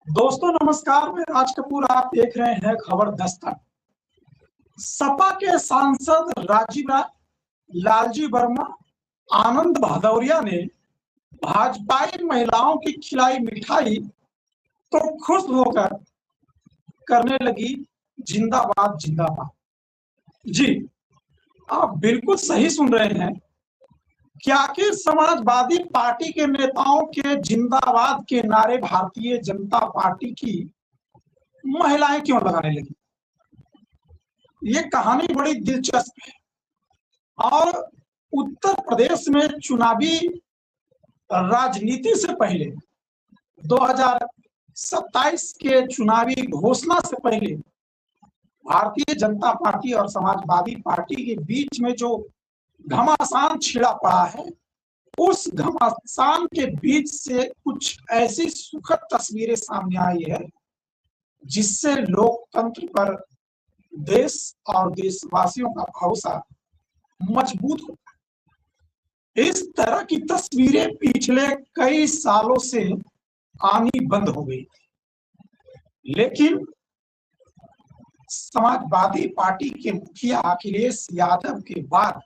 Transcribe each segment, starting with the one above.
दोस्तों नमस्कार, मैं राज कपूर। आप देख रहे हैं खबर दस्तक। सपा के सांसद लालजी वर्मा, आनंद भदौरिया ने भाजपाई महिलाओं की खिलाई मिठाई तो खुश होकर करने लगी जिंदाबाद जिंदाबाद। जी, आप बिल्कुल सही सुन रहे हैं। क्या कि समाजवादी पार्टी के नेताओं के जिंदाबाद के नारे भारतीय जनता पार्टी की महिलाएं क्यों लगाने लगी? ये कहानी बड़ी दिलचस्प है। और उत्तर प्रदेश में चुनावी राजनीति से पहले 2027 के चुनावी घोषणा से पहले भारतीय जनता पार्टी और समाजवादी पार्टी के बीच में जो घमासान छिड़ा पड़ा है, उस घमासान के बीच से कुछ ऐसी सुखद तस्वीरें सामने आई है जिससे लोकतंत्र पर देश और देशवासियों का भरोसा मजबूत होता है। इस तरह की तस्वीरें पिछले कई सालों से आनी बंद हो गई थी, लेकिन समाजवादी पार्टी के मुखिया अखिलेश यादव के बाद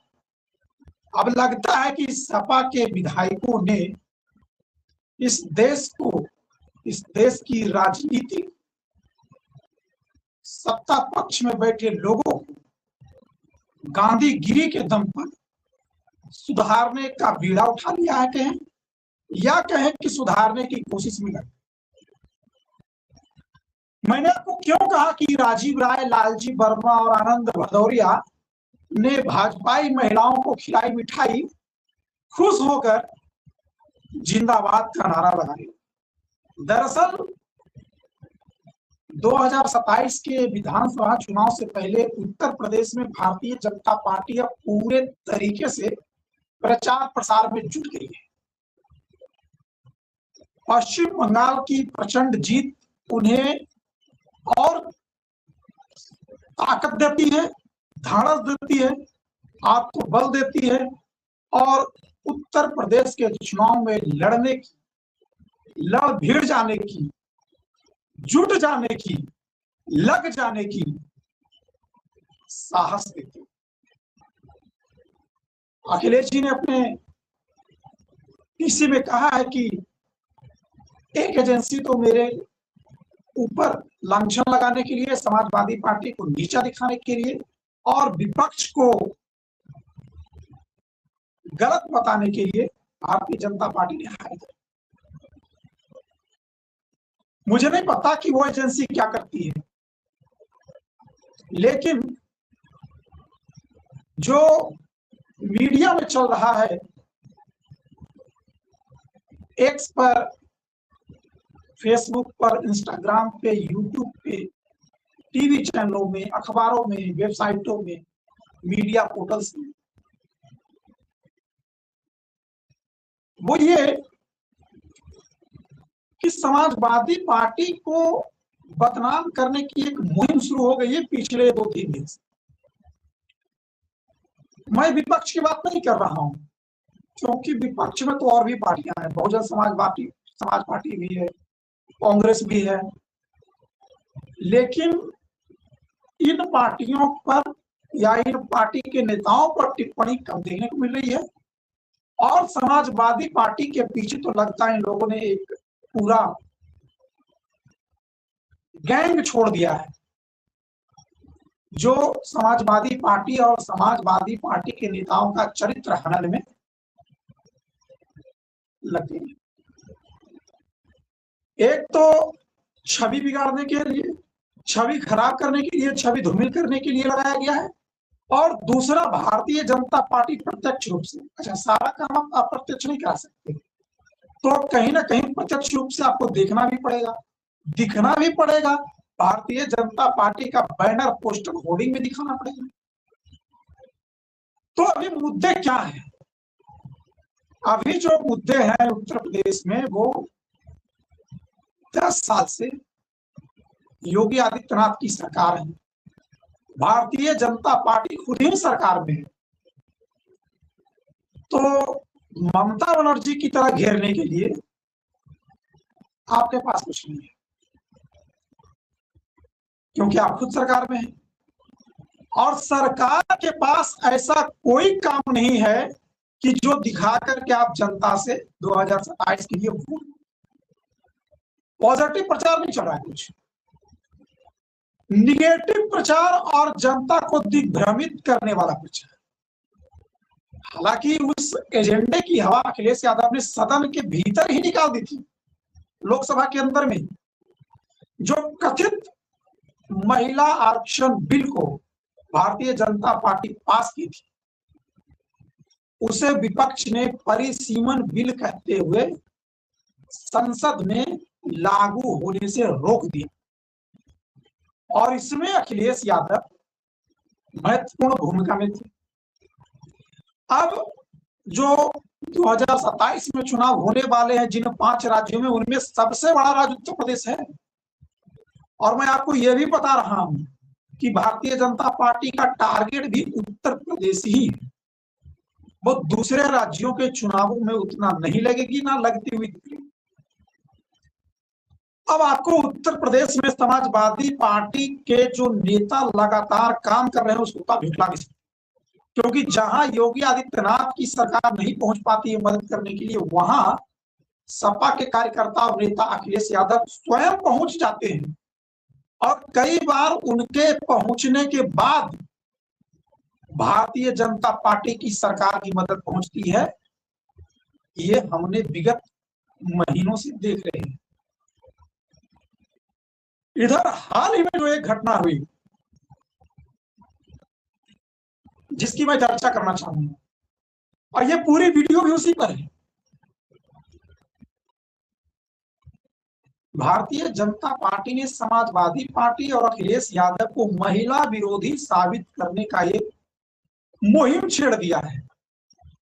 अब लगता है कि सपा के विधायकों ने इस देश की राजनीतिक सत्ता पक्ष में बैठे लोगों को गांधीगिरी के दम पर सुधारने का बीड़ा उठा लिया है, कहें कि सुधारने की कोशिश में लगे। मैंने आपको क्यों कहा कि राजीव राय, लालजी वर्मा और आनंद भदौरिया ने भाजपाई महिलाओं को खिलाई मिठाई खुश होकर जिंदाबाद का नारा लगाया? दरअसल 2027 के विधानसभा चुनाव से पहले उत्तर प्रदेश में भारतीय जनता पार्टी अब पूरे तरीके से प्रचार प्रसार में जुट गई है। पश्चिम बंगाल की प्रचंड जीत उन्हें और ताकत देती है, धाड़स देती है, आत्मबल देती है और उत्तर प्रदेश के चुनाव में लड़ने की, लड़ भिड़ जाने की, जुट जाने की, लग जाने की साहस देती है। अखिलेश जी ने अपने पीसी में कहा है कि एक एजेंसी तो मेरे ऊपर लांछन लगाने के लिए, समाजवादी पार्टी को नीचा दिखाने के लिए और विपक्ष को गलत बताने के लिए भारतीय जनता पार्टी ने हायर किया। मुझे नहीं पता कि वो एजेंसी क्या करती है, लेकिन जो मीडिया में चल रहा है, एक्स पर, फेसबुक पर, इंस्टाग्राम पे, यूट्यूब पे, टीवी चैनलों में, अखबारों में, वेबसाइटों में, मीडिया पोर्टल्स में, वो ये कि समाजवादी पार्टी को बदनाम करने की एक मुहिम शुरू हो गई है पिछले 2-3 दिन से। मैं विपक्ष की बात नहीं कर रहा हूं, क्योंकि विपक्ष में तो और भी पार्टियां हैं, बहुजन समाज पार्टी भी है, कांग्रेस भी है, लेकिन इन पार्टियों पर या इन पार्टी के नेताओं पर टिप्पणी कम देखने को मिल रही है। और समाजवादी पार्टी के पीछे तो लगता है इन लोगों ने एक पूरा गैंग छोड़ दिया है, जो समाजवादी पार्टी और समाजवादी पार्टी के नेताओं का चरित्र हनन में लगे। एक तो छवि बिगाड़ने के लिए, छवि खराब करने के लिए, छवि धूमिल करने के लिए लगाया गया है, और दूसरा भारतीय जनता पार्टी प्रत्यक्ष रूप से, अच्छा सारा काम आप अप्रत्यक्ष नहीं करा सकते, तो कहीं ना कहीं प्रत्यक्ष रूप से आपको देखना भी पड़ेगा, दिखना भी पड़ेगा, भारतीय जनता पार्टी का बैनर, पोस्टर, होर्डिंग में दिखाना पड़ेगा। तो अभी मुद्दे क्या है? अभी जो मुद्दे हैं उत्तर प्रदेश में, वो 10 साल से योगी आदित्यनाथ की सरकार है, भारतीय जनता पार्टी खुद ही सरकार में है, तो ममता बनर्जी की तरह घेरने के लिए आपके पास कुछ नहीं है। क्योंकि आप खुद सरकार में हैं और सरकार के पास ऐसा कोई काम नहीं है कि जो दिखा करके आप जनता से 2027 के लिए वोट। पॉजिटिव प्रचार नहीं चल रहा है, कुछ निगेटिव प्रचार और जनता को दिग्भ्रमित करने वाला प्रचार। हालांकि उस एजेंडे की हवा अखिलेश यादव ने सदन के भीतर ही निकाल दी थी, लोकसभा के अंदर में, जो कथित महिला आरक्षण बिल को भारतीय जनता पार्टी पास की थी, उसे विपक्ष ने परिसीमन बिल कहते हुए संसद में लागू होने से रोक दिया और इसमें अखिलेश यादव महत्वपूर्ण भूमिका में थे। अब जो 2027 में चुनाव होने वाले हैं जिन 5 राज्यों में, उनमें सबसे बड़ा राज्य उत्तर प्रदेश है और मैं आपको यह भी बता रहा हूं कि भारतीय जनता पार्टी का टारगेट भी उत्तर प्रदेश ही है। वो दूसरे राज्यों के चुनावों में उतना नहीं लगेगी, ना लगती हुई दिखेगी। अब आपको उत्तर प्रदेश में समाजवादी पार्टी के जो नेता लगातार काम कर रहे हैं उसको आप झुठला नहीं सकते, क्योंकि जहां योगी आदित्यनाथ की सरकार नहीं पहुंच पाती है मदद करने के लिए, वहां सपा के कार्यकर्ता और नेता अखिलेश यादव स्वयं पहुंच जाते हैं और कई बार उनके पहुंचने के बाद भारतीय जनता पार्टी की सरकार की मदद पहुंचती है। ये हमने विगत महीनों से देख रहे हैं। इधर हाल ही में जो एक घटना हुई जिसकी मैं चर्चा करना चाहूंगा, और ये पूरी वीडियो भी उसी पर है। भारतीय जनता पार्टी ने समाजवादी पार्टी और अखिलेश यादव को महिला विरोधी साबित करने का एक मुहिम छेड़ दिया है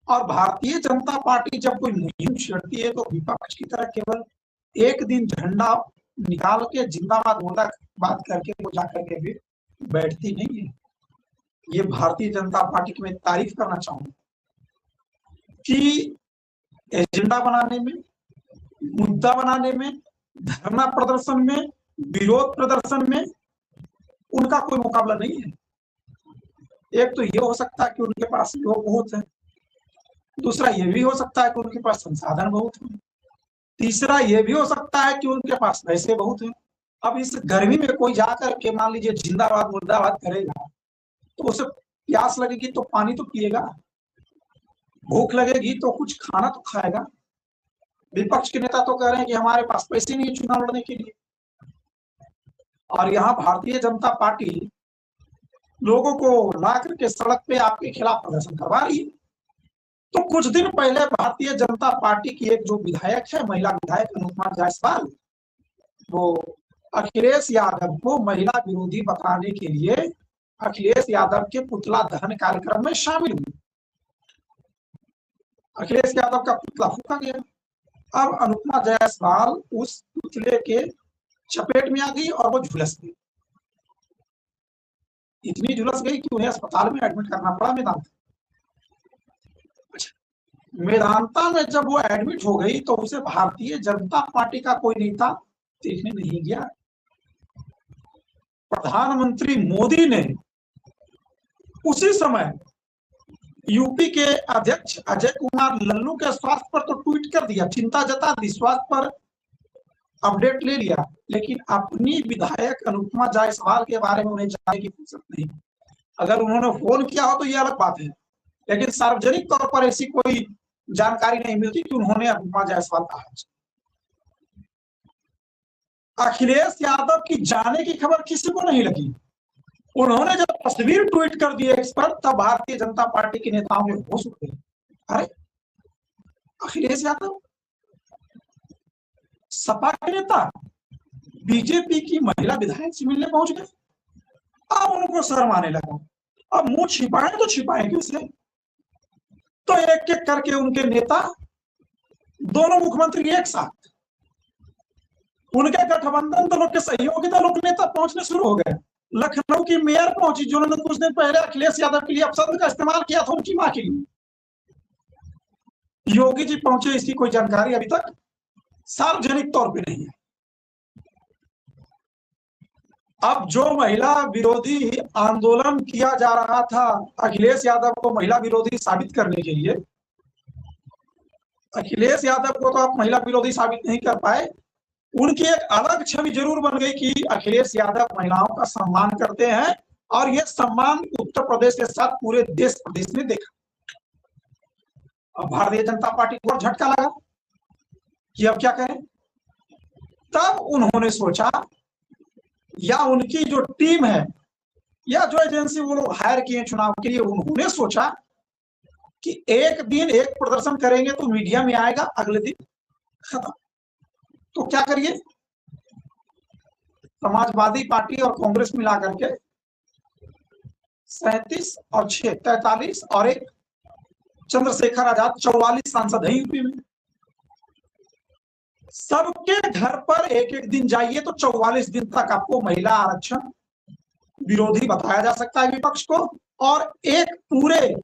और भारतीय जनता पार्टी जब कोई मुहिम छेड़ती है तो विपक्ष की तरह केवल एक दिन झंडा निकाल के जिंदाबाद मुर्दाबाद करके वो जाकर के भी बैठती नहीं है। ये भारतीय जनता पार्टी की मैं तारीफ करना चाहूंगा कि एजेंडा बनाने में, मुद्दा बनाने में, धरना प्रदर्शन में, विरोध प्रदर्शन में उनका कोई मुकाबला नहीं है। एक तो ये हो सकता है कि उनके पास लोग बहुत है, दूसरा ये भी हो सकता है कि उनके पास संसाधन बहुत है, तीसरा ये भी हो सकता है कि उनके पास पैसे बहुत है। अब इस गर्मी में कोई जाकर के मान लीजिए जिंदाबाद मुर्दाबाद करेगा तो उसे प्यास लगेगी तो पानी तो पिएगा, भूख लगेगी तो कुछ खाना तो खाएगा। विपक्ष के नेता तो कह रहे हैं कि हमारे पास पैसे नहीं है चुनाव लड़ने के लिए, और यहाँ भारतीय जनता पार्टी लोगों को ला करके सड़क पे आपके खिलाफ प्रदर्शन करवा रही है। तो कुछ दिन पहले भारतीय जनता पार्टी की एक जो विधायक है, महिला विधायक अनुपमा जायसवाल, वो अखिलेश यादव को महिला विरोधी बताने के लिए अखिलेश यादव के पुतला दहन कार्यक्रम में शामिल हुई। अखिलेश यादव का पुतला फूका गया। अब अनुपमा जायसवाल उस पुतले के चपेट में आ गई और वो झुलस गई। इतनी झुलस गई कि उन्हें अस्पताल में एडमिट करना पड़ा मेदांता। मेदांता में जब वो एडमिट हो गई तो उसे भारतीय जनता पार्टी का कोई नेता देखने नहीं गया। प्रधानमंत्री मोदी ने उसी समय यूपी के अध्यक्ष अजय कुमार लल्लू के स्वास्थ्य पर तो ट्वीट कर दिया, चिंता जता दी, स्वास्थ्य पर अपडेट ले लिया, लेकिन अपनी विधायक अनुपमा जायसवाल के बारे में उन्हें जानने की फुर्सत नहीं। अगर उन्होंने फोन किया हो तो ये अलग बात है, लेकिन सार्वजनिक तौर पर ऐसी कोई जानकारी नहीं मिलती कि उन्होंने अनुपमा जायसवाल कहा। अखिलेश यादव की जाने की खबर किसी को नहीं लगी। उन्होंने जब तस्वीर ट्वीट कर दी इस पर, तब भारतीय जनता पार्टी के नेताओं में होश उठ गए। अरे अखिलेश यादव सपा के नेता बीजेपी की महिला विधायक से मिलने पहुंच गए। अब उनको शर्म आने लगा। अब मुंह छिपाए तो छिपाए कैसे? तो एक एक करके उनके नेता, दोनों मुख्यमंत्री एक साथ, उनके गठबंधन दलों के सहयोगी दलों के नेता पहुंचने शुरू हो गए। लखनऊ की मेयर पहुंची जिन्होंने कुछ दिन पहले अखिलेश यादव के लिए अपशब्द का इस्तेमाल किया था उनकी मां के लिए। योगी जी पहुंचे, इसकी कोई जानकारी अभी तक सार्वजनिक तौर पे नहीं है। अब जो महिला विरोधी आंदोलन किया जा रहा था अखिलेश यादव को महिला विरोधी साबित करने के लिए, अखिलेश यादव को तो आप महिला विरोधी साबित नहीं कर पाए। उनकी एक अलग छवि जरूर बन गई कि अखिलेश यादव महिलाओं का सम्मान करते हैं, और यह सम्मान उत्तर प्रदेश के साथ पूरे देश प्रदेश ने देखा। अब भारतीय जनता पार्टी को झटका लगा कि अब क्या करें। तब उन्होंने सोचा, या उनकी जो टीम है या जो एजेंसी वो लोग हायर किए चुनाव के लिए, उन्होंने सोचा कि एक दिन एक प्रदर्शन करेंगे तो मीडिया में आएगा, अगले दिन खत्म। तो क्या करिए, समाजवादी पार्टी और कांग्रेस मिलाकर के 37 और 6 43 और एक चंद्रशेखर आजाद 44 सांसद हैं यूपी में। सबके घर पर एक एक दिन जाइए तो 44 दिन तक आपको महिला आरक्षण विरोधी बताया जा सकता है विपक्ष को, और एक पूरे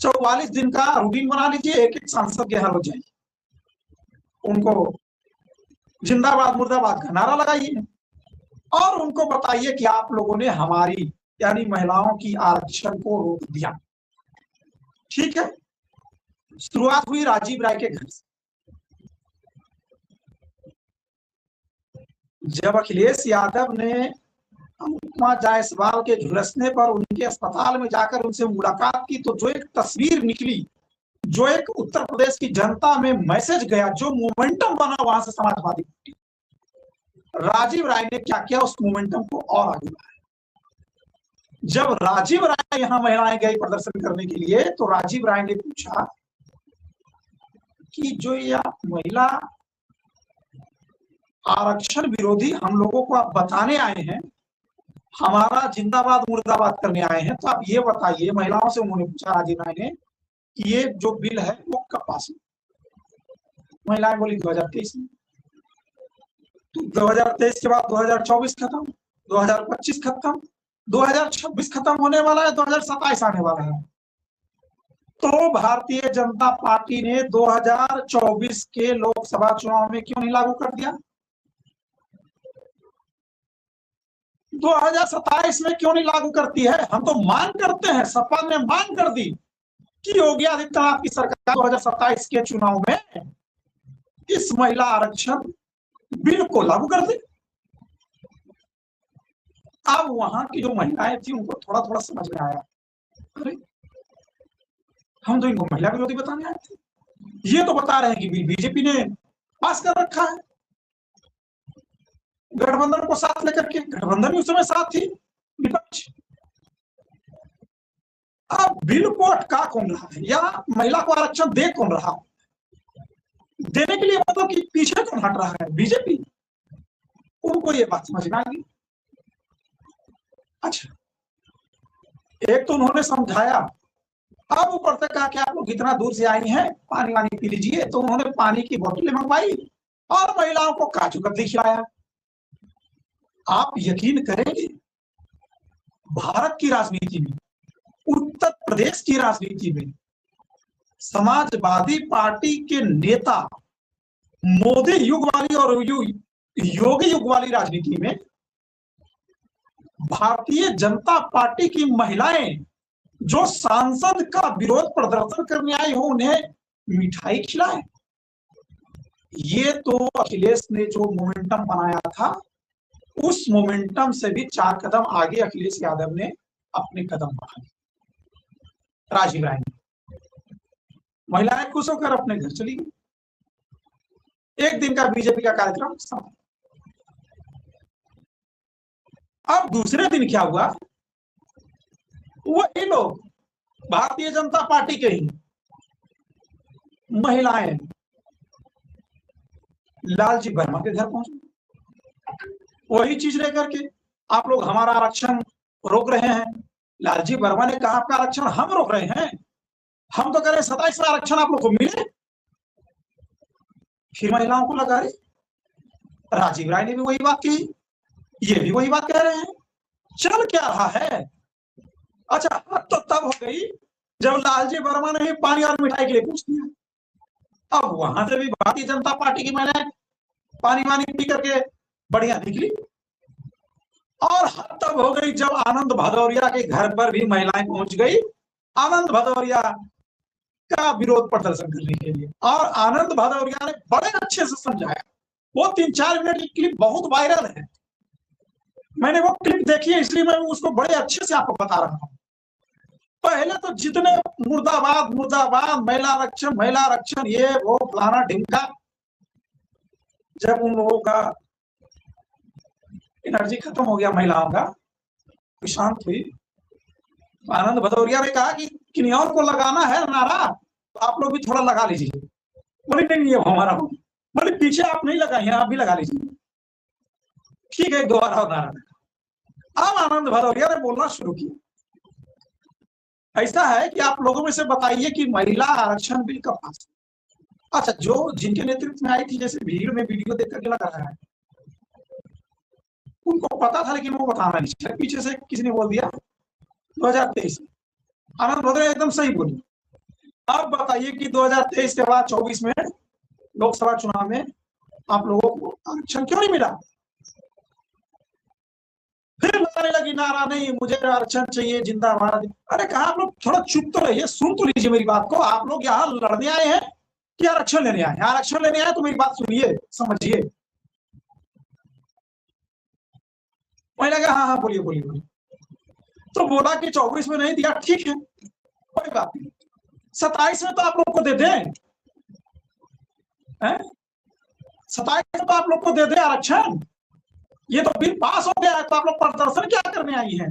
44 दिन का रूटीन बना लीजिए, एक एक सांसद के यहाँ हो जाइए, उनको जिंदाबाद मुर्दाबाद का नारा लगाइए और उनको बताइए कि आप लोगों ने हमारी यानी महिलाओं की आरक्षण को रोक दिया। ठीक है, शुरुआत हुई राजीव राय के घर से। जब अखिलेश यादव ने अनुपमा जायसवाल के झुलसने पर उनके अस्पताल में जाकर उनसे मुलाकात की, तो जो एक तस्वीर निकली, जो एक उत्तर प्रदेश की जनता में मैसेज गया, जो मोमेंटम बना वहां से समाजवादी पार्टी, राजीव राय ने क्या किया, उस मोमेंटम को और आगे बढ़ाया। जब राजीव राय यहां महिलाएं गई प्रदर्शन करने के लिए, तो राजीव राय ने पूछा कि जो यह महिला आरक्षण विरोधी हम लोगों को आप बताने आए हैं, हमारा जिंदाबाद मुर्दाबाद करने आए हैं, तो आप ये बताइए, महिलाओं से उन्होंने पूछा राजीव राय ने, कि ये जो बिल है वो कब पास हुआ। महिलाएं बोली 2023 में। तो 2023 के बाद 2024 खत्म, 2025 खत्म, 2026 खत्म होने वाला है, 2027 आने वाला है। तो भारतीय जनता पार्टी ने 2024 के लोकसभा चुनाव में क्यों नहीं लागू कर दिया, 2027 में क्यों नहीं लागू करती है। हम तो मांग करते हैं, सपा ने मांग कर दी कि योगी आदित्यनाथ की सरकार 2027 के चुनाव में इस महिला आरक्षण बिल को लागू कर दे। अब वहां की जो महिलाएं थी उनको थोड़ा थोड़ा समझ में आया, अरे हम तो इनको महिला विरोधी बताने आए थे, ये तो बता रहे हैं कि बीजेपी ने पास कर रखा है गठबंधन को साथ लेकर के। गठबंधन भी उस समय साथ थी विपक्ष। अब बिल को अटका कौन रहा है, या महिला को आरक्षण दे कौन रहा है, देने के लिए मतलब कि पीछे कौन हट रहा है, बीजेपी। उनको ये बात समझ में आ गई। अच्छा, एक तो उन्होंने समझाया, अब ऊपर से कहा कि आप लोग इतना दूर से आई हैं, पानी वानी पी लीजिए, तो उन्होंने पानी की बोतलें मंगवाई और महिलाओं को काजू कतली खिलाया। आप यकीन करेंगे, भारत की राजनीति में, उत्तर प्रदेश की राजनीति में समाजवादी पार्टी के नेता मोदी युग वाली और योगी युग वाली राजनीति में भारतीय जनता पार्टी की महिलाएं जो सांसद का विरोध प्रदर्शन करने आई हो, उन्हें मिठाई खिलाए। ये तो अखिलेश ने जो मोमेंटम बनाया था, उस मोमेंटम से भी 4 कदम आगे अखिलेश यादव ने अपने कदम बढ़ाए। राजीव राय ने, महिलाएं खुश होकर अपने घर चली गई। एक दिन का बीजेपी का कार्यक्रम समाप्त। अब दूसरे दिन क्या हुआ, वही लोग भारतीय जनता पार्टी के ही महिलाएं लालजी वर्मा के घर पहुंची, वही चीज लेकर के, आप लोग हमारा आरक्षण रोक रहे हैं। लालजी वर्मा ने कहा आपका आरक्षण हम रोक रहे हैं, हम तो कह रहे 27 आरक्षण आप लोग को मिले। फिर महिलाओं को लगा रही, राजीव राय ने भी वही बात कही, ये भी वही बात कह रहे हैं। चल क्या रहा है। अच्छा, तो तब हो गई जब लालजी वर्मा ने पानी और मिठाई के लिए पूछ दिया। अब वहां से भी भारतीय जनता पार्टी की महिलाएं पानी वानी पी करके बढ़िया निकली। और हद तब हो गई जब आनंद भदौरिया के घर पर भी महिलाएं पहुंच गई आनंद भदौरिया का विरोध प्रदर्शन करने के लिए। और आनंद भदौरिया ने बड़े अच्छे से समझाया। वो 3-4 मिनट की क्लिप बहुत वायरल है, मैंने वो क्लिप देखी है, इसलिए मैं उसको बड़े अच्छे से आपको बता रहा हूँ। पहले तो जितने मुर्दाबाद मुर्दाबाद, महिला आरक्षण ये वो फलाना ढिमका, जब उन लोगों का एनर्जी खत्म हो गया, महिलाओं का शांत हुई, आनंद भदौरिया ने कहा कि किन्हीं और को लगाना है नारा तो आप लोग भी थोड़ा लगा लीजिए। बोले नहीं ये हमारा हो। बोले पीछे आप नहीं लगाइए, आप भी लगा लीजिए। ठीक है, दोबारा नारा। अब आनंद भदौरिया ने बोलना शुरू किया, ऐसा है कि आप लोगों में से बताइए कि महिला आरक्षण बिल कब पास। अच्छा, जो जिनके नेतृत्व में आई थी, जैसे भीड़ में वीडियो देख करके लग रहा है, उनको पता था, लेकिन वो बताना नहीं चाहे। पीछे से किसी ने बोल दिया 2023। आनंद भदौरिया एकदम सही बोली। अब बताइए कि 2023 के बाद 24 में लोकसभा चुनाव में आप लोगों को आरक्षण क्यों नहीं मिला? फिर लगाने लगी नारा, नहीं मुझे आरक्षण चाहिए, जिंदाबाद। अरे कहा आप लोग थोड़ा चुप तो रहिए, सुन तो लीजिए मेरी बात को। आप लोग यहाँ लड़ने आए हैं कि आरक्षण लेने आए हैं? आरक्षण लेने आए तो मेरी बात सुनिए, समझिए। मैं लगा हाँ हाँ बोलिए बोलिए बोलिए। तो बोला कि 24 में नहीं दिया, ठीक है कोई बात नहीं, 27 में तो आप लोग को दे दें, 27 में तो आप लोग को दे दे आरक्षण। ये तो बिल पास हो गया है, तो आप लोग प्रदर्शन क्या करने आई हैं?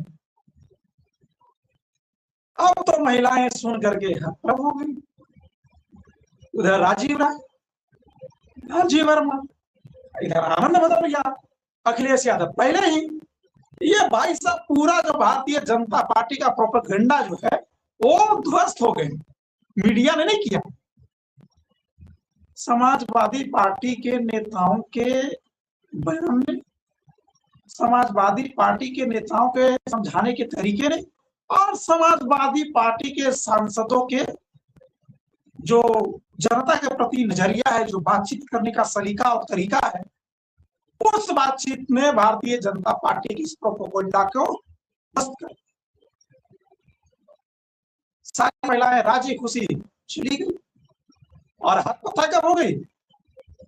अब तो महिलाएं सुन करके हतप्रभ हो गई। उधर राजीव राय, राजीव वर्मा, इधर आनंद भदौरिया, अखिलेश यादव। पहले ही ये भाई साहब पूरा जो भारतीय जनता पार्टी का प्रोपेगेंडा जो है वो ध्वस्त हो गए। मीडिया ने नहीं किया, समाजवादी पार्टी के नेताओं के बयान में, समाजवादी पार्टी के नेताओं के समझाने के तरीके ने, और समाजवादी पार्टी के सांसदों के जो जनता के प्रति नजरिया है, जो बातचीत करने का सलीका और तरीका है, उस बातचीत में भारतीय जनता पार्टी की इस प्रोपेगेंडा को ध्वस्त कर सारी महिलाएं राजी खुशी चली गई। और हद पता कब हो गई?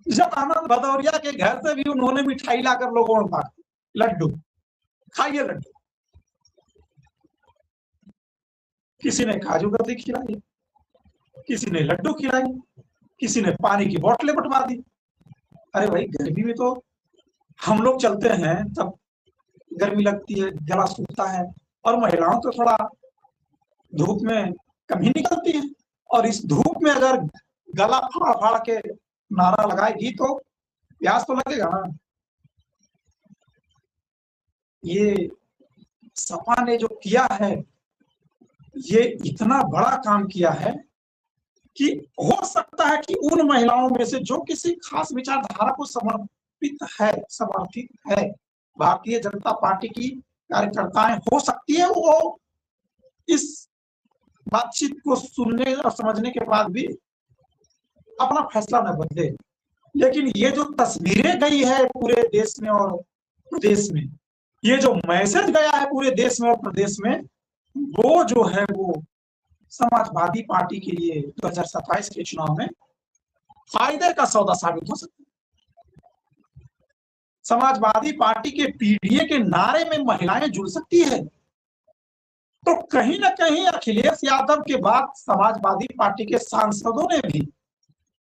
जब आनंद भदौरिया के घर से भी उन्होंने मिठाई लाकर लोगों में बांट, लड्डू खाइए लड्डू। किसी ने काजू कतली खिलाई, किसी ने लड्डू खिलाई, किसी ने पानी की बोतलें बंटवा दी। अरे भाई गर्मी में तो हम लोग चलते हैं तब गर्मी लगती है, गला सूखता है, और महिलाओं तो थोड़ा धूप में कम ही निकलती है, और इस धूप में अगर गला फाड़ फाड़ के नारा लगाएगी तो प्यास तो लगेगा ना। ये सपा ने जो किया है, ये इतना बड़ा काम किया है कि हो सकता है कि उन महिलाओं में से जो किसी खास विचारधारा को समर्पित है, भारतीय जनता पार्टी की कार्यकर्ताएं हो सकती है, वो इस बातचीत को सुनने और समझने के बाद भी अपना फैसला न बदले। लेकिन ये जो तस्वीरें गई है पूरे देश में और प्रदेश में, ये जो मैसेज गया है पूरे देश में और प्रदेश में, वो जो है वो समाजवादी पार्टी के लिए 2027 के चुनाव में फायदे का सौदा साबित हो सकता है। समाजवादी पार्टी के पीडीए के नारे में महिलाएं जुड़ सकती है, तो कहीं ना कहीं अखिलेश यादव के बाद समाजवादी पार्टी के सांसदों ने भी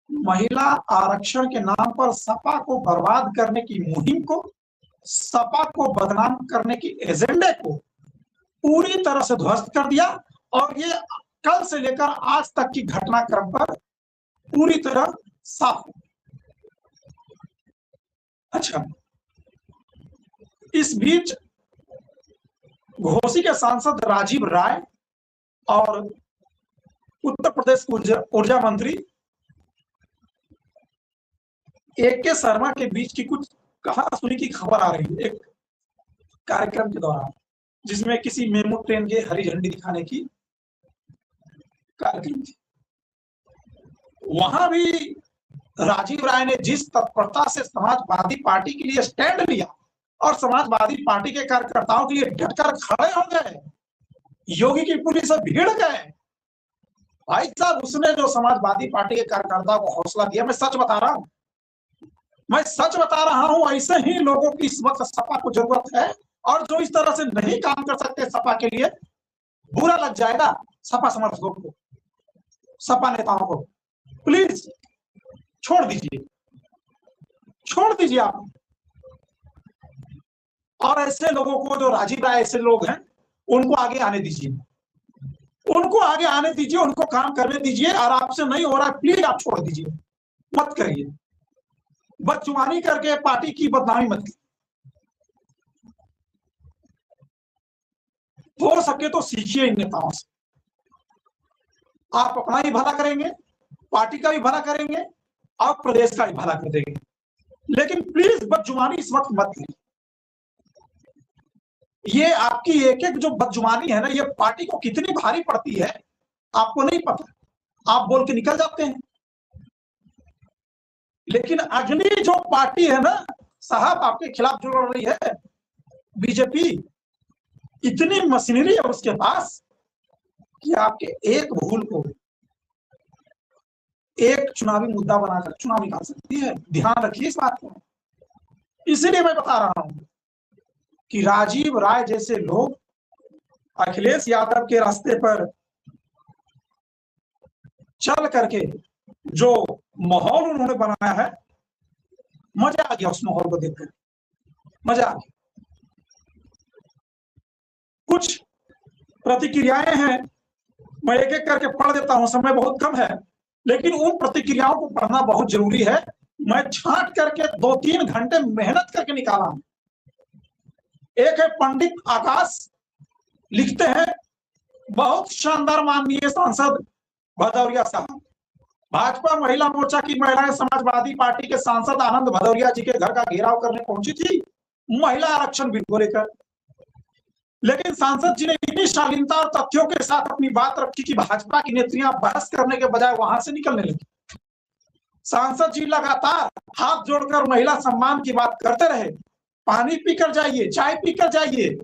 महिला आरक्षण के नाम पर सपा को बर्बाद करने की मुहिम को, सपा को बदनाम करने की एजेंडे को पूरी तरह से ध्वस्त कर दिया। और ये कल से लेकर आज तक की घटनाक्रम पर पूरी तरह साफ। अच्छा, इस बीच घोसी के सांसद राजीव राय और उत्तर प्रदेश ऊर्जा मंत्री AK शर्मा के बीच की कुछ कहासुनी की खबर आ रही है, एक कार्यक्रम के दौरान जिसमें किसी मेमू ट्रेन के हरी झंडी दिखाने की कार्यक्रम थी। वहां भी राजीव राय ने जिस तत्परता से समाजवादी पार्टी के लिए स्टैंड लिया और समाजवादी पार्टी के कार्यकर्ताओं के लिए डटकर खड़े हो गए। योगी की पुलिस से भीड़ गए। भाई साहब, उसने जो समाजवादी पार्टी के कार्यकर्ताओं को हौसला दिया, मैं सच बता रहा हूं, ऐसे ही लोगों की इस वक्त सपा को जरूरत है। और जो इस तरह से नहीं काम कर सकते सपा के लिए, बुरा लग जाएगा सपा समर्थकों को, सपा नेताओं को। प्लीज छोड़ दीजिए आप। और ऐसे लोगों को, जो राजीव राय ऐसे लोग हैं, उनको आगे आने दीजिए, उनको काम करने दीजिए। और आपसे नहीं हो रहा है, प्लीज आप छोड़ दीजिए, मत करिए। बदजुबानी करके पार्टी की बदनामी मत कीजिए। हो सके तो सीखिए इन नेताओं से। आप अपना ही भला करेंगे, पार्टी का भी भला करेंगे और प्रदेश का भी भला कर देंगे। लेकिन प्लीज बदजुबानी इस वक्त मत कीजिए। ये आपकी एक एक जो बदजुबानी है ना, ये पार्टी को कितनी भारी पड़ती है आपको नहीं पता। आप बोल के निकल जाते हैं। लेकिन अगली जो पार्टी है ना साहब, आपके खिलाफ जो लड़ रही है बीजेपी, इतनी मशीनरी है उसके पास कि आपके एक भूल को एक चुनावी मुद्दा बनाकर चुनाव निकाल सकती है। ध्यान रखिए इस बात को। इसीलिए मैं बता रहा हूं कि राजीव राय जैसे लोग अखिलेश यादव के रास्ते पर चल करके जो माहौल उन्होंने बनाया है, मजा आ गया उस माहौल को देखकर, मजा आ गया। कुछ प्रतिक्रियाएं हैं, मैं एक एक करके पढ़ देता हूं, समय बहुत कम है, लेकिन उन प्रतिक्रियाओं को पढ़ना बहुत जरूरी है। मैं छांट करके 2-3 घंटे मेहनत करके निकाला हूं। एक है पंडित आकाश, लिखते हैं, बहुत शानदार माननीय सांसद भदौरिया साहब, भाजपा महिला मोर्चा की महिलाएं समाजवादी पार्टी के सांसद आनंद भदौरिया जी के घर का घेराव करने पहुंची थी महिला आरक्षण बिल को लेकर। लेकिन सांसद जी ने इतनी शालीनता और तथ्यों के साथ अपनी बात रखी कि भाजपा की नेत्रियां बहस करने के बजाय वहां से निकलने लगी। सांसद जी लगातार हाथ जोड़कर महिला सम्मान की बात करते रहे। पानी पीकर जाइए, चाय पीकर जाइए।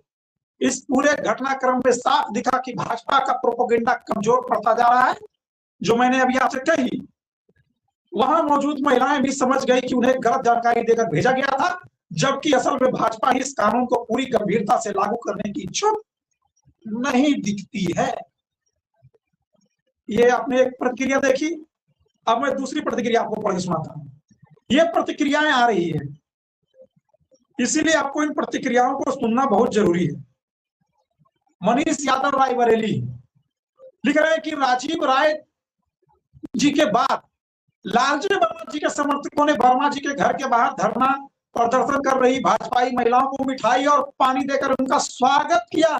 इस पूरे घटनाक्रम में साफ दिखा कि भाजपा का प्रोपेगेंडा कमजोर पड़ता जा रहा है। जो मैंने अभी आपसे कही, वहां मौजूद महिलाएं भी समझ गई कि उन्हें गलत जानकारी देकर भेजा गया था, जबकि असल में भाजपा इस कानून को पूरी गंभीरता से लागू करने की इच्छुक नहीं दिखती है। ये आपने एक प्रतिक्रिया देखी, अब मैं दूसरी प्रतिक्रिया आपको पढ़ के सुनाता हूं। ये प्रतिक्रियाएं आ रही है, इसीलिए आपको इन प्रतिक्रियाओं को सुनना बहुत जरूरी है। मनीष यादव रायबरेली लिख रहे हैं कि राजीव राय जी के बाद लालजी वर्मा जी के समर्थकों ने वर्मा जी के घर के बाहर धरना प्रदर्शन कर रही भाजपाई महिलाओं को मिठाई और पानी देकर उनका स्वागत किया।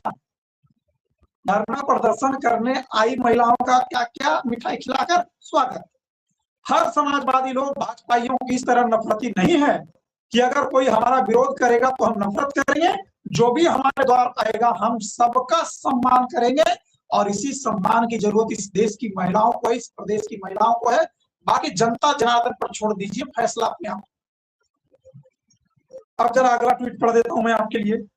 धरना प्रदर्शन करने आई महिलाओं का क्या क्या मिठाई खिलाकर स्वागत। हर समाजवादी लोग भाजपाइयों की इस तरह नफरती नहीं है कि अगर कोई हमारा विरोध करेगा तो हम नफरत करेंगे। जो भी हमारे द्वार आएगा हम सबका सम्मान करेंगे, और इसी सम्मान की जरूरत इस देश की महिलाओं को, इस प्रदेश की महिलाओं को है। बाकी जनता जनार्दन पर छोड़ दीजिए, फैसला अपने आप। अब जरा अगला ट्वीट पढ़ देता हूं मैं आपके लिए।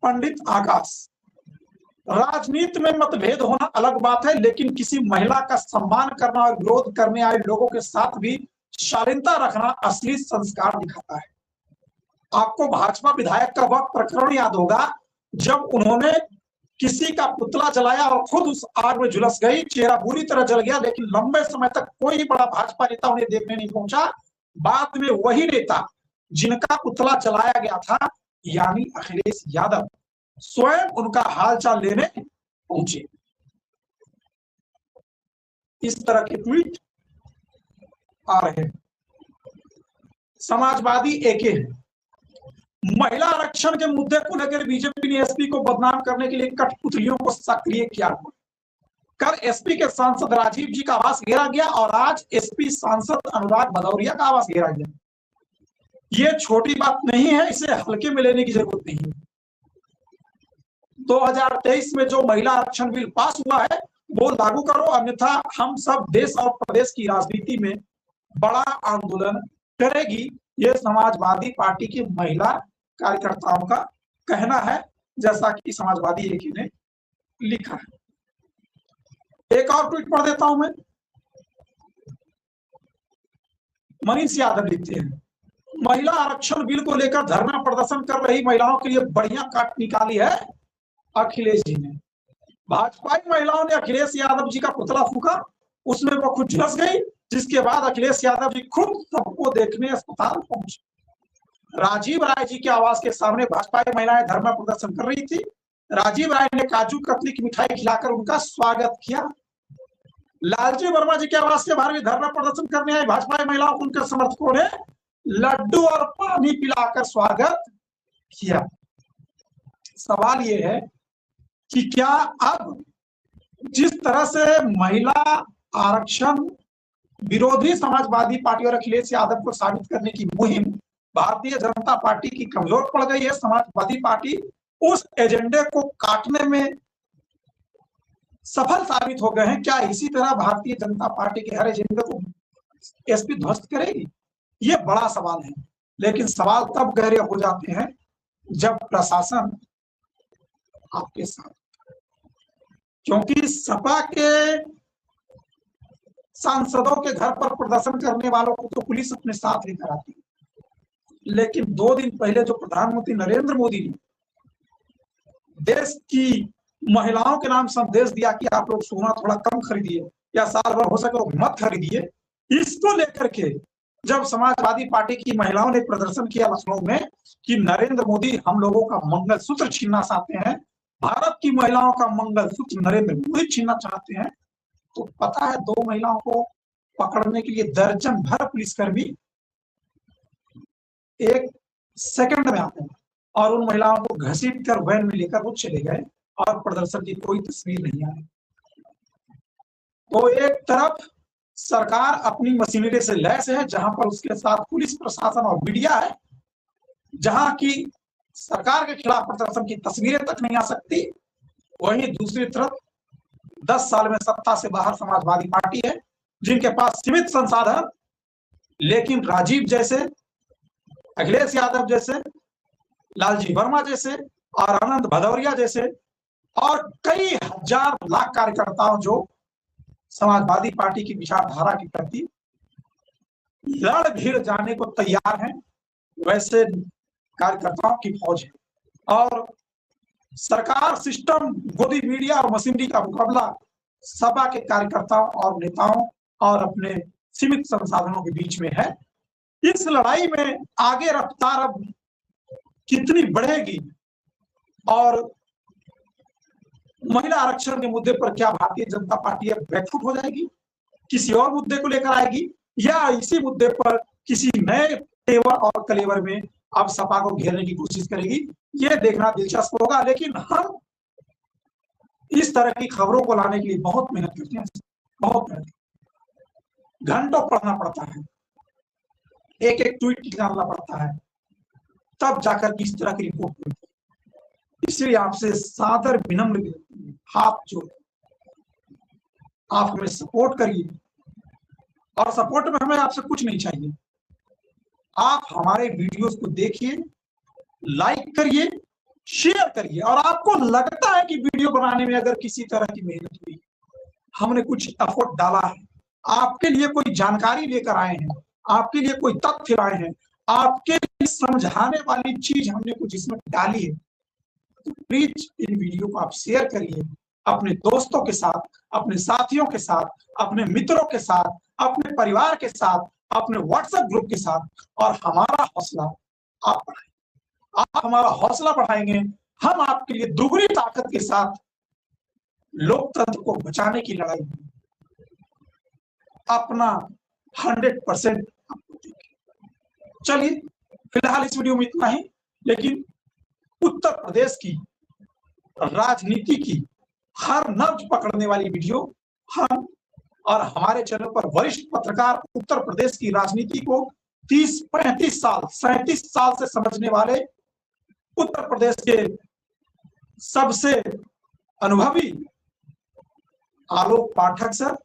पंडित आकाश, राजनीति में मतभेद होना अलग बात है, लेकिन किसी महिला का सम्मान करना और विरोध करने आए लोगों के साथ भी शालीनता रखना असली संस्कार दिखाता है। आपको भाजपा विधायक का वह प्रकरण याद होगा जब उन्होंने किसी का पुतला जलाया और खुद उस आग में झुलस गई। चेहरा बुरी तरह जल गया, लेकिन लंबे समय तक कोई बड़ा भाजपा नेता उन्हें देखने नहीं पहुंचा। बाद में वही नेता जिनका पुतला जलाया गया था, यानी अखिलेश यादव, स्वयं उनका हालचाल लेने पहुंचे। इस तरह के ट्वीट आ रहे हैं। समाजवादी एके है। महिला आरक्षण के मुद्दे को लेकर बीजेपी ने एसपी को बदनाम करने के लिए कठपुतलियों को सक्रिय किया। कल एसपी के सांसद राजीव जी का आवास घेरा गया और आज एसपी सांसद अनुराग भदौरिया का आवास घेरा गया। ये छोटी बात नहीं है, इसे हल्के में लेने की जरूरत नहीं है। 2023 में जो महिला आरक्षण बिल पास हुआ है वो लागू करो, अन्यथा हम सब देश और प्रदेश की राजनीति में बड़ा आंदोलन करेगी ये समाजवादी पार्टी की महिला कार्यकर्ताओं का कहना है, जैसा कि समाजवादी एक ने लिखा है। एक और ट्वीट पढ़ देता हूं मैं। मनीष यादव लिखते हैं, महिला आरक्षण बिल को लेकर धरना प्रदर्शन कर रही महिलाओं के लिए बढ़िया काट निकाली है अखिलेश जी ने। भाजपाई महिलाओं ने अखिलेश यादव जी का पुतला फूका, उसमें वो खुद झुलस गई, जिसके बाद अखिलेश यादव जी खुद सबको देखने अस्पताल पहुंचे। राजीव राय जी के आवास के सामने भाजपा महिलाएं धरना प्रदर्शन कर रही थी। राजीव राय ने काजू कतली की मिठाई खिलाकर उनका स्वागत किया। लालजी वर्मा जी के आवास के बाहर भी धरना प्रदर्शन करने आई भाजपा महिलाओं को उनके समर्थकों ने लड्डू और पानी पिलाकर स्वागत किया। सवाल यह है कि क्या अब जिस तरह से महिला आरक्षण विरोधी समाजवादी पार्टी और अखिलेश यादव को साबित करने की मुहिम भारतीय जनता पार्टी की कमजोर पड़ गई है, समाजवादी पार्टी उस एजेंडे को काटने में सफल साबित हो गए हैं। क्या इसी तरह भारतीय जनता पार्टी के हर एजेंडे को एसपी ध्वस्त करेगी? ये बड़ा सवाल है। लेकिन सवाल तब गहरे हो जाते हैं जब प्रशासन आपके साथ, क्योंकि सपा के सांसदों के घर पर प्रदर्शन करने वालों को तो पुलिस अपने साथ लेकर आती है, लेकिन 2 दिन पहले जो प्रधानमंत्री नरेंद्र मोदी ने देश की महिलाओं के नाम संदेश दिया कि आप लोग सोना थोड़ा कम खरीदिए या साल भर हो सके मत खरीदिए, इसको लेकर के जब समाजवादी पार्टी की महिलाओं ने प्रदर्शन किया लखनऊ में कि नरेंद्र मोदी हम लोगों का मंगलसूत्र छीनना चाहते हैं, भारत की महिलाओं का मंगलसूत्र नरेंद्र मोदी छीनना चाहते हैं, तो पता है 2 महिलाओं को पकड़ने के लिए दर्जन भर पुलिसकर्मी 1 सेकंड में आते हैं और उन महिलाओं को घसीट कर वैन में लेकर वो चले गए और प्रदर्शन की कोई तस्वीर नहीं आई। तो एक तरफ सरकार अपनी मशीनरी से लैस है, जहां पर उसके साथ पुलिस प्रशासन और मीडिया है, जहां की सरकार के खिलाफ प्रदर्शन की तस्वीरें तक नहीं आ सकती। वहीं दूसरी तरफ 10 साल में सत्ता से बाहर समाजवादी पार्टी है, जिनके पास सीमित संसाधन, लेकिन राजीव जैसे, अखिलेश यादव जैसे, लालजी वर्मा जैसे और आनंद भदौरिया जैसे और कई हजार लाख कार्यकर्ताओं जो समाजवादी पार्टी की विचारधारा के प्रति लड़ भिड़ जाने को तैयार हैं, वैसे कार्यकर्ताओं की फौज है। और सरकार, सिस्टम, गोदी मीडिया और मशीनरी का मुकाबला सपा के कार्यकर्ताओं और नेताओं और अपने सीमित संसाधनों के बीच में है। इस लड़ाई में आगे रफ्तार अब कितनी बढ़ेगी और महिला आरक्षण के मुद्दे पर क्या भारतीय जनता पार्टी अब बैकफुट हो जाएगी, किसी और मुद्दे को लेकर आएगी, या इसी मुद्दे पर किसी नए तेवर और कलेवर में अब सपा को घेरने की कोशिश करेगी, ये देखना दिलचस्प होगा। लेकिन हम इस तरह की खबरों को लाने के लिए बहुत मेहनत करते हैं, बहुत मेहनत, घंटों पढ़ना पड़ता है, एक एक ट्वीट निकालना पड़ता है, तब जाकर किस तरह की रिपोर्ट मिलती है। इसलिए आपसे सादर विनम्र हाथ जोड़, आप हमें सपोर्ट करिए और सपोर्ट में हमें आपसे कुछ नहीं चाहिए। आप हमारे वीडियोस को देखिए, लाइक करिए, शेयर करिए, और आपको लगता है कि वीडियो बनाने में अगर किसी तरह की मेहनत हुई, हमने कुछ एफर्ट डाला है, आपके लिए कोई जानकारी लेकर आए हैं, आपके लिए कोई तथ्य लाए हैं, आपके लिए समझाने वाली चीज हमने कुछ इसमें डाली है, तो प्लीज इन वीडियो को आप शेयर करिए अपने दोस्तों के साथ, अपने साथियों के साथ, अपने मित्रों के साथ, अपने परिवार के साथ, अपने व्हाट्सएप ग्रुप के साथ, और हमारा हौसला आप बढ़ाएं। आप हमारा हौसला बढ़ाएंगे, हम आपके लिए दुगनी ताकत के साथ लोकतंत्र को बचाने की लड़ाई में अपना 100% आपको देंगे। चलिए फिलहाल इस वीडियो में इतना ही, लेकिन उत्तर प्रदेश की राजनीति की हर नब्ज पकड़ने वाली वीडियो हम और हमारे चैनल पर वरिष्ठ पत्रकार उत्तर प्रदेश की राजनीति को 30, 35 साल, 37 साल से समझने वाले उत्तर प्रदेश के सबसे अनुभवी आलोक पाठक सर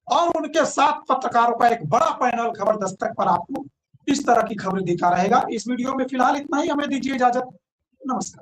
और उनके साथ पत्रकारों का एक बड़ा पैनल खबर दस्तक पर आपको इस तरह की खबरें दिखा रहेगा। इस वीडियो में फिलहाल इतना ही, हमें दीजिए इजाजत। नमस्कार।